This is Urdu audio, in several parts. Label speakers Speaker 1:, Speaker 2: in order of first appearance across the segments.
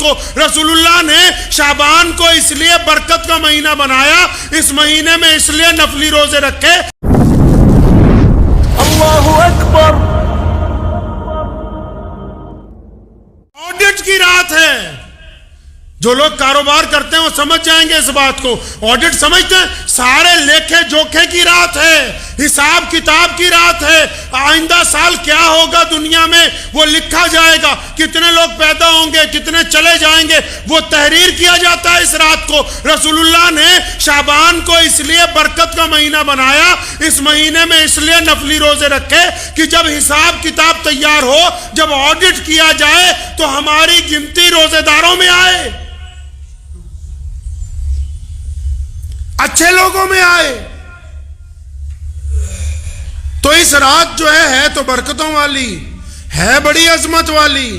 Speaker 1: کو رسول اللہ نے شعبان کو اس لیے برکت کا مہینہ بنایا، اس مہینے میں اس لیے نفلی روزے رکھے۔
Speaker 2: اللہ اکبر۔
Speaker 1: آڈٹ کی رات ہے، جو لوگ کاروبار کرتے ہیں وہ سمجھ جائیں گے اس بات کو۔ آڈٹ سمجھتے ہیں، سارے لیکھے جوکھے کی رات ہے، حساب کتاب کی رات ہے۔ آئندہ سال کیا ہوگا دنیا میں وہ لکھا جائے گا، کتنے لوگ پیدا ہوں گے، کتنے چلے جائیں گے، وہ تحریر کیا جاتا ہے اس رات کو۔ رسول اللہ نے شعبان کو اس لیے برکت کا مہینہ بنایا، اس مہینے میں اس لیے نفلی روزے رکھے کہ جب حساب کتاب تیار ہو، جب آڈٹ کیا جائے تو ہماری گنتی روزے داروں میں آئے، اچھے لوگوں میں آئے۔ تو اس رات جو ہے تو برکتوں والی ہے، بڑی عظمت والی،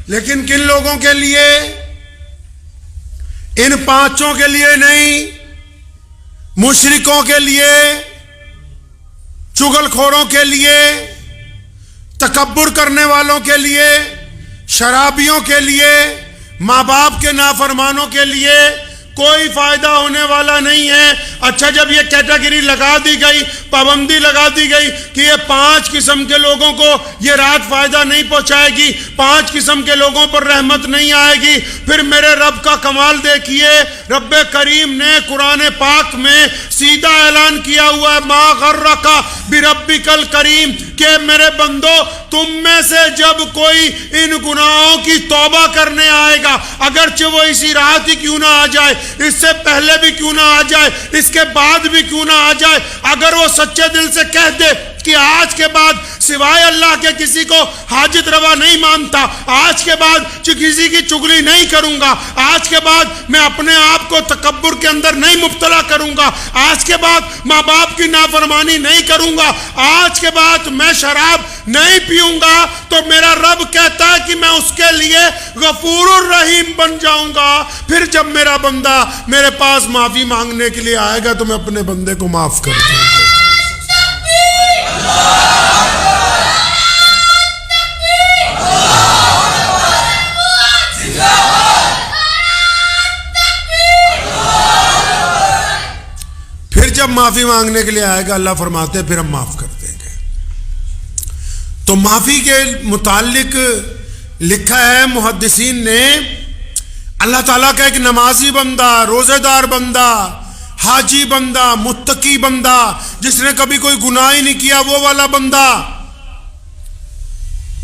Speaker 1: لیکن کن لوگوں کے لیے؟ ان پانچوں کے لیے نہیں، مشرکوں کے لیے، چغل خوروں کے لیے، تکبر کرنے والوں کے لیے، شرابیوں کے لیے، ماں باپ کے نافرمانوں کے لیے کوئی فائدہ ہونے والا نہیں ہے۔ اچھا، جب یہ کیٹیگری لگا دی گئی، پابندی لگا دی گئی کہ یہ 5 قسم کے لوگوں کو یہ رات فائدہ نہیں پہنچائے گی، 5 قسم کے لوگوں پر رحمت نہیں آئے گی، پھر میرے رب کا کمال دیکھیے، رب کریم نے قرآن پاک میں سیدھا اعلان کیا ہوا ہے، ما غرک بربک الکریم، کہ میرے بندو تم میں سے جب کوئی ان گناہوں کی توبہ کرنے آئے گا، اگرچہ وہ اسی رات ہی کیوں نہ آ جائے، اس سے پہلے بھی کیوں نہ آ جائے، اس کے بعد بھی کیوں نہ آ جائے، اگر وہ سچے دل سے کہہ دے کہ آج کے بعد سوائے اللہ کے کسی کو حاجت روا نہیں مانتا، آج کے بعد کسی کی چغلی نہیں کروں گا، آج کے بعد میں اپنے آپ کو تکبر کے اندر نہیں مبتلا کروں گا، آج کے بعد ماں باپ کی نافرمانی نہیں کروں گا، آج کے بعد میں شراب نہیں پیوں گا، تو میرا رب کہتا ہے کہ میں اس کے لیے غفور الرحیم بن جاؤں گا۔ پھر جب میرا بندہ میرے پاس معافی مانگنے کے لیے آئے گا تو میں اپنے بندے کو معاف کر دوں گا۔ پھر جب معافی مانگنے کے لیے آئے گا، اللہ فرماتے ہیں پھر ہم معاف کر دیں گے۔ تو معافی کے متعلق لکھا ہے محدثین نے، اللہ تعالیٰ کا ایک نمازی بندہ، روزے دار بندہ، حاجی بندہ، متقی بندہ، جس نے کبھی کوئی گناہ ہی نہیں کیا، وہ والا بندہ،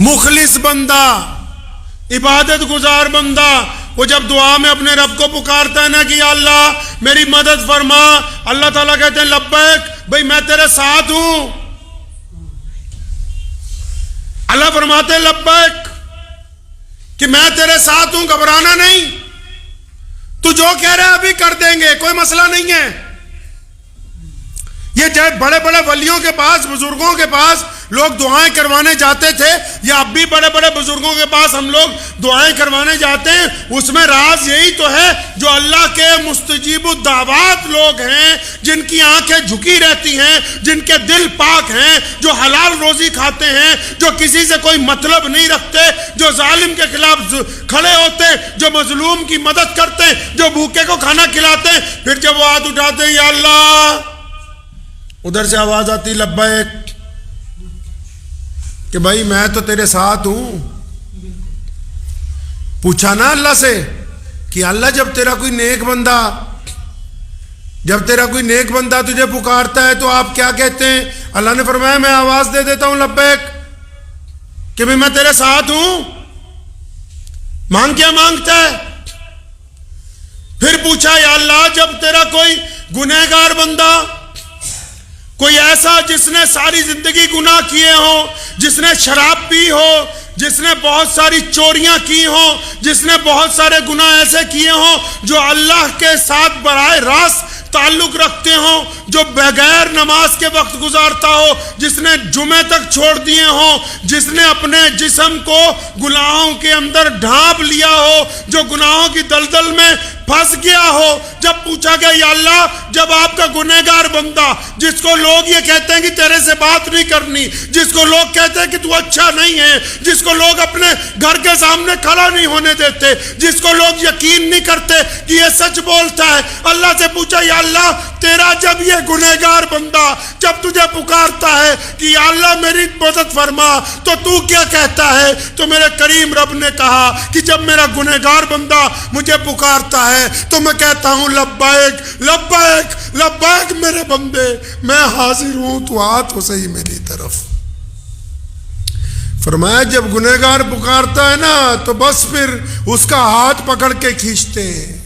Speaker 1: مخلص بندہ، عبادت گزار بندہ، وہ جب دعا میں اپنے رب کو پکارتا ہے نا کہ یا اللہ میری مدد فرما، اللہ تعالیٰ کہتے ہیں لبیک، بھئی میں تیرے ساتھ ہوں۔ اللہ فرماتے ہیں لبیک، کہ میں تیرے ساتھ ہوں، گھبرانا نہیں، تو جو کہہ رہے ابھی کر دیں گے، کوئی مسئلہ نہیں ہے۔ یہ جب بڑے بڑے ولیوں کے پاس، بزرگوں کے پاس لوگ دعائیں کروانے جاتے تھے، یا اب بھی بڑے بڑے بزرگوں کے پاس ہم لوگ دعائیں کروانے جاتے ہیں، اس میں راز یہی تو ہے، جو اللہ کے مستجیب الدعوات لوگ ہیں، جن کی آنکھیں جھکی رہتی ہیں، جن کے دل پاک ہیں، جو حلال روزی کھاتے ہیں، جو کسی سے کوئی مطلب نہیں رکھتے، جو ظالم کے خلاف کھڑے ہوتے ہیں، جو مظلوم کی مدد کرتے ہیں، جو بھوکے کو کھانا کھلاتے ہیں، پھر جب وہ ہاتھ اٹھاتے ہیں یا اللہ، ادھر سے آواز آتی لبیک، کہ بھائی میں تو تیرے ساتھ ہوں۔ پوچھا نا اللہ سے کہ اللہ جب تیرا کوئی نیک بندہ تجھے پکارتا ہے تو آپ کیا کہتے ہیں؟ اللہ نے فرمایا میں آواز دے دیتا ہوں لبیک، کہ بھائی میں تیرے ساتھ ہوں۔ مانگ کیا مانگتا ہے؟ پھر پوچھا یا اللہ جب تیرا کوئی گنہگار بندہ، کوئی ایسا جس نے ساری زندگی گناہ کیے ہوں، جس نے شراب پی ہو، جس نے بہت ساری چوریاں کی ہوں، جس نے بہت سارے گناہ ایسے کیے ہوں جو اللہ کے ساتھ براہ راست تعلق رکھتے ہوں، جو بغیر نماز کے وقت گزارتا ہو، جس نے جمعے تک چھوڑ دیے ہوں، جس نے اپنے جسم کو گناہوں کے اندر ڈھانپ لیا ہو، جو گناہوں کی دلدل میں پھنس گیا ہو. جب پوچھا گیا یا اللہ جب آپ کا گنہگار بندہ جس کو لوگ یہ کہتے ہیں کہ تیرے سے بات نہیں کرنی, جس کو لوگ کہتے ہیں کہ تو اچھا نہیں ہے, جس کو لوگ اپنے گھر کے سامنے کھڑا نہیں ہونے دیتے, جس کو لوگ یقین نہیں کرتے کہ یہ سچ بولتا ہے, اللہ سے پوچھا یا اللہ تیرا جب یہ گنہگار بندہ جب تجھے پکارتا ہے کہ یا اللہ میری مدد فرما تو کیا کہتا ہے؟ تو میرے کریم رب نے کہا کہ جب میرا گنہگار بندہ مجھے پکارتا ہے تو میں کہتا ہوں لبیک لبیک لبیک میرے بندے میں حاضر ہوں, تو آ تو صحیح میری طرف. فرمایا جب گنہگار پکارتا ہے نا تو بس پھر اس کا ہاتھ پکڑ کے کھینچتے ہیں.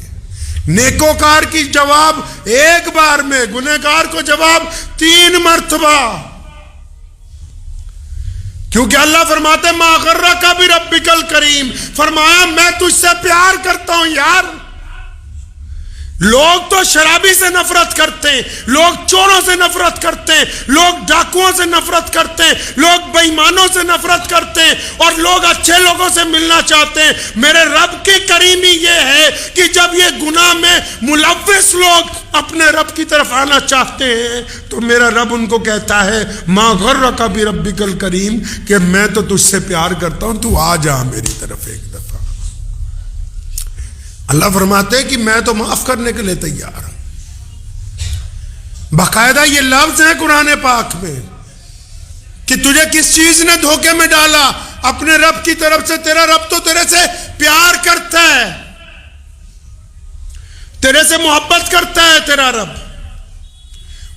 Speaker 1: نیکوکار کی جواب ایک بار میں, گنہگار کو جواب 3 مرتبہ. کیونکہ اللہ فرماتے ہیں ما غرک بربک الکریم, فرمایا میں تجھ سے پیار کرتا ہوں یار. لوگ تو شرابی سے نفرت کرتے ہیں, لوگ چوروں سے نفرت کرتے ہیں, لوگ ڈاکوؤں سے نفرت کرتے ہیں, لوگ بے ایمانوں سے نفرت کرتے ہیں, اور لوگ اچھے لوگوں سے ملنا چاہتے ہیں. میرے رب کی کریمی یہ ہے کہ جب یہ گناہ میں ملوث لوگ اپنے رب کی طرف آنا چاہتے ہیں تو میرا رب ان کو کہتا ہے ما غرک بربک الکریم, کہ میں تو تجھ سے پیار کرتا ہوں, تو آ جا میری طرف ایک دفعہ. اللہ فرماتے ہیں کہ میں تو معاف کرنے کے لیے تیار ہوں. باقاعدہ یہ لفظ ہے قرآن پاک میں کہ تجھے کس چیز نے دھوکے میں ڈالا اپنے رب کی طرف سے. تیرا رب تو تیرے سے پیار کرتا ہے, تیرے سے محبت کرتا ہے. تیرا رب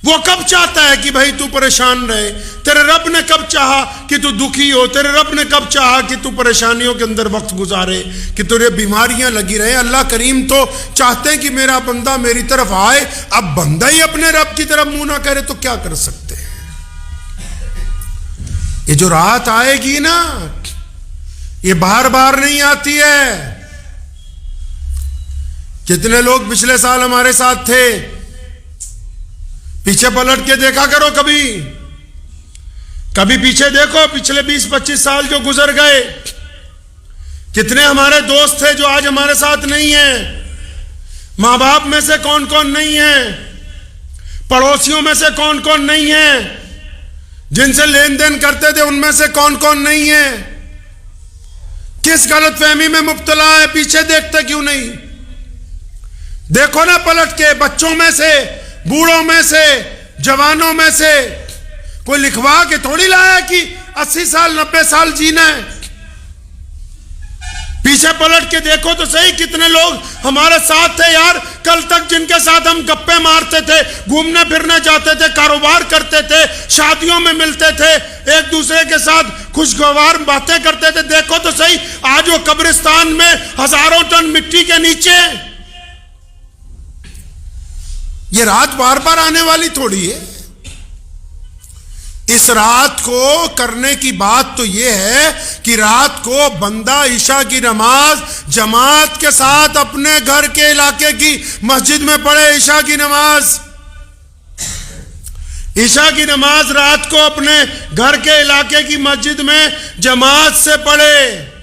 Speaker 1: وہ کب چاہتا ہے کہ بھائی تو پریشان رہے؟ تیرے رب نے کب چاہا کہ تو دکھی ہو؟ تیرے رب نے کب چاہا کہ تو پریشانیوں کے اندر وقت گزارے, کہ تجھے بیماریاں لگی رہے؟ اللہ کریم تو چاہتے ہیں کہ میرا بندہ میری طرف آئے. اب بندہ ہی اپنے رب کی طرف منہ نہ کرے تو کیا کر سکتے ہیں؟ یہ جو رات آئے گی نا یہ بار بار نہیں آتی ہے. کتنے لوگ پچھلے سال ہمارے ساتھ تھے, پیچھے پلٹ کے دیکھا کرو, کبھی پیچھے دیکھو. پچھلے 20-25 سال جو گزر گئے, کتنے ہمارے دوست تھے جو آج ہمارے ساتھ نہیں ہیں. ماں باپ میں سے کون کون نہیں ہیں, پڑوسیوں میں سے کون کون نہیں ہیں, جن سے لین دین کرتے تھے ان میں سے کون کون نہیں ہیں. کس غلط فہمی میں مبتلا ہے؟ پیچھے دیکھتے کیوں نہیں؟ دیکھو نا پلٹ کے. بچوں میں سے, بوڑھوں میں سے, جوانوں میں سے کوئی لکھوا کے تھوڑی لایا کہ 80 سال 90 سال جینا ہے. پیچھے پلٹ کے دیکھو تو صحیح کتنے لوگ ہمارے ساتھ تھے یار کل تک, جن کے ساتھ ہم گپے مارتے تھے, گھومنے پھرنے جاتے تھے, کاروبار کرتے تھے, شادیوں میں ملتے تھے, ایک دوسرے کے ساتھ خوشگوار باتیں کرتے تھے. دیکھو تو صحیح آج وہ قبرستان میں ہزاروں ٹن مٹی کے نیچے. یہ رات بار بار آنے والی تھوڑی ہے. اس رات کو کرنے کی بات تو یہ ہے کہ رات کو بندہ عشاء کی نماز جماعت کے ساتھ اپنے گھر کے علاقے کی مسجد میں پڑھے. عشاء کی نماز, عشاء کی نماز رات کو اپنے گھر کے علاقے کی مسجد میں جماعت سے پڑھے.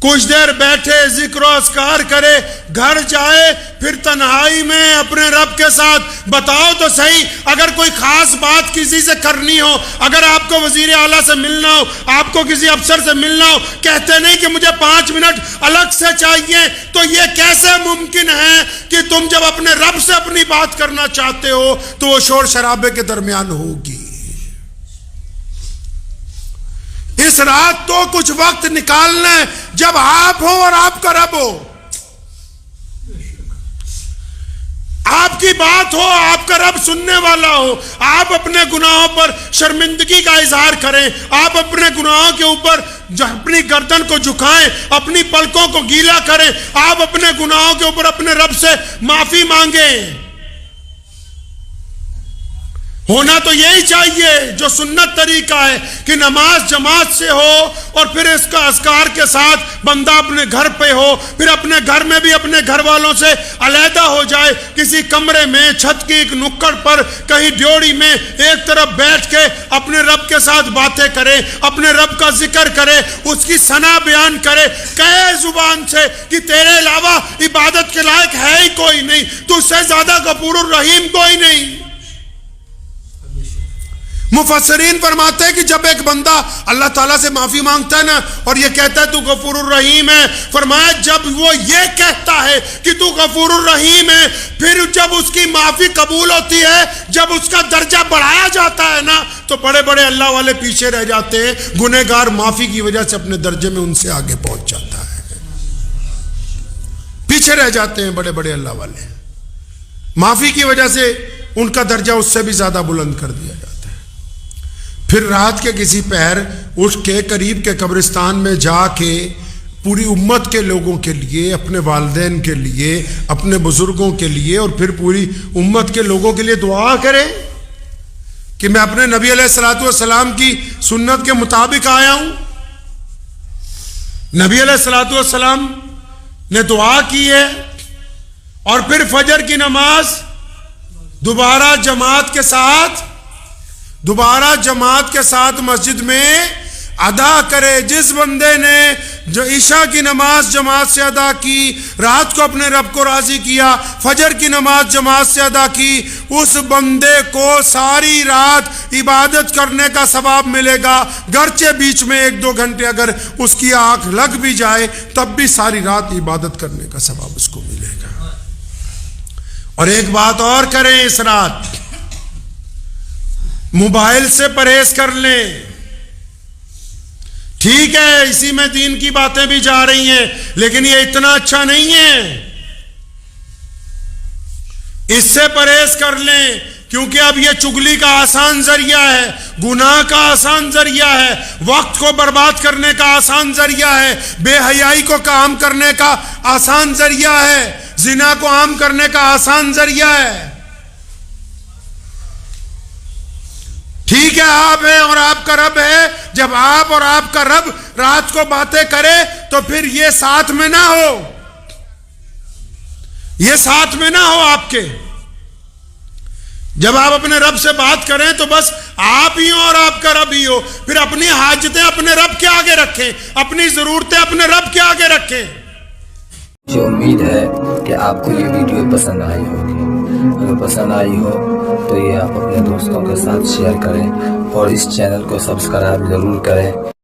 Speaker 1: کچھ دیر بیٹھے, ذکر و اذکار کرے, گھر جائے, پھر تنہائی میں اپنے رب کے ساتھ بتاؤ تو صحیح. اگر کوئی خاص بات کسی سے کرنی ہو, اگر آپ کو وزیر اعلیٰ سے ملنا ہو, آپ کو کسی افسر سے ملنا ہو, کہتے نہیں کہ مجھے 5 منٹ الگ سے چاہیے, تو یہ کیسے ممکن ہے کہ تم جب اپنے رب سے اپنی بات کرنا چاہتے ہو تو وہ شور شرابے کے درمیان ہوگی. اس رات تو کچھ وقت نکالنا ہے جب آپ ہو اور آپ کا رب ہو, آپ کی بات ہو, آپ کا رب سننے والا ہو. آپ اپنے گناہوں پر شرمندگی کا اظہار کریں, آپ اپنے گناہوں کے اوپر اپنی گردن کو جھکائیں, اپنی پلکوں کو گیلا کریں, آپ اپنے گناہوں کے اوپر اپنے رب سے معافی مانگیں. ہونا تو یہی چاہیے جو سنت طریقہ ہے کہ نماز جماعت سے ہو اور پھر اس کا اذکار کے ساتھ بندہ اپنے گھر پہ ہو، پھر اپنے گھر میں بھی اپنے گھر والوں سے علیحدہ ہو جائے، کسی کمرے میں چھت کی ایک نکڑ پر کہیں ڈیوڑی میں ایک طرف بیٹھ کے اپنے رب کے ساتھ باتیں کرے، اپنے رب کا ذکر کرے، اس کی ثنا بیان کرے، کہے زبان سے کہ تیرے علاوہ عبادت کے لائق ہے ہی کوئی نہیں، تجھ سے زیادہ غفور الرحیم کوئی نہیں۔ مفسرین فرماتے ہیں کہ جب ایک بندہ اللہ تعالیٰ سے معافی مانگتا ہے نا اور یہ کہتا ہے تو غفور الرحیم ہے، فرمایا جب وہ یہ کہتا ہے کہ تو غفور الرحیم ہے، پھر جب اس کی معافی قبول ہوتی ہے، جب اس کا درجہ بڑھایا جاتا ہے نا، تو بڑے بڑے اللہ والے پیچھے رہ جاتے ہیں، گنہگار معافی کی وجہ سے اپنے درجے میں ان سے آگے پہنچ جاتا ہے، پیچھے رہ جاتے ہیں بڑے بڑے اللہ والے، معافی کی وجہ سے ان کا درجہ اس سے بھی زیادہ بلند کر دیا جاتا ہے۔ پھر رات کے کسی پہر اٹھ کے قریب کے قبرستان میں جا کے پوری امت کے لوگوں کے لیے، اپنے والدین کے لیے، اپنے بزرگوں کے لیے اور پھر پوری امت کے لوگوں کے لیے دعا کرے کہ میں اپنے نبی علیہ الصلوۃ والسلام کی سنت کے مطابق آیا ہوں۔ نبی علیہ الصلوۃ والسلام نے دعا کی ہے اور پھر فجر کی نماز دوبارہ جماعت کے ساتھ مسجد میں ادا کرے۔ جس بندے نے جو عشاء کی نماز جماعت سے ادا کی، رات کو اپنے رب کو راضی کیا، فجر کی نماز جماعت سے ادا کی، اس بندے کو ساری رات عبادت کرنے کا ثواب ملے گا، گرچہ بیچ میں 1-2 گھنٹے اگر اس کی آنکھ لگ بھی جائے تب بھی ساری رات عبادت کرنے کا ثواب اس کو ملے گا۔ اور ایک بات اور کریں اس رات، موبائل سے پرہیز کر لیں۔ ٹھیک ہے اسی میں دین کی باتیں بھی جا رہی ہیں لیکن یہ اتنا اچھا نہیں ہے، اس سے پرہیز کر لیں کیونکہ اب یہ چگلی کا آسان ذریعہ ہے، گناہ کا آسان ذریعہ ہے، وقت کو برباد کرنے کا آسان ذریعہ ہے، بے حیائی کو عام کرنے کا آسان ذریعہ ہے، زنا کو عام کرنے کا آسان ذریعہ ہے۔ ٹھیک ہے آپ ہیں اور آپ کا رب ہے، جب آپ اور آپ کا رب رات کو باتیں کرے تو پھر یہ ساتھ میں نہ ہو، یہ ساتھ میں نہ ہو آپ کے۔ جب آپ اپنے رب سے بات کریں تو بس آپ ہی ہو اور آپ کا رب ہی ہو، پھر اپنی حاجتیں اپنے رب کے آگے رکھیں، اپنی ضرورتیں اپنے رب کے آگے رکھیں۔
Speaker 2: مجھے امید ہے کہ آپ کو یہ ویڈیو پسند آئی ہوگی، اگر پسند آئی ہو تو یہ آپ اپنے دوستوں کے ساتھ شیئر کریں اور اس چینل کو سبسکرائب ضرور کریں۔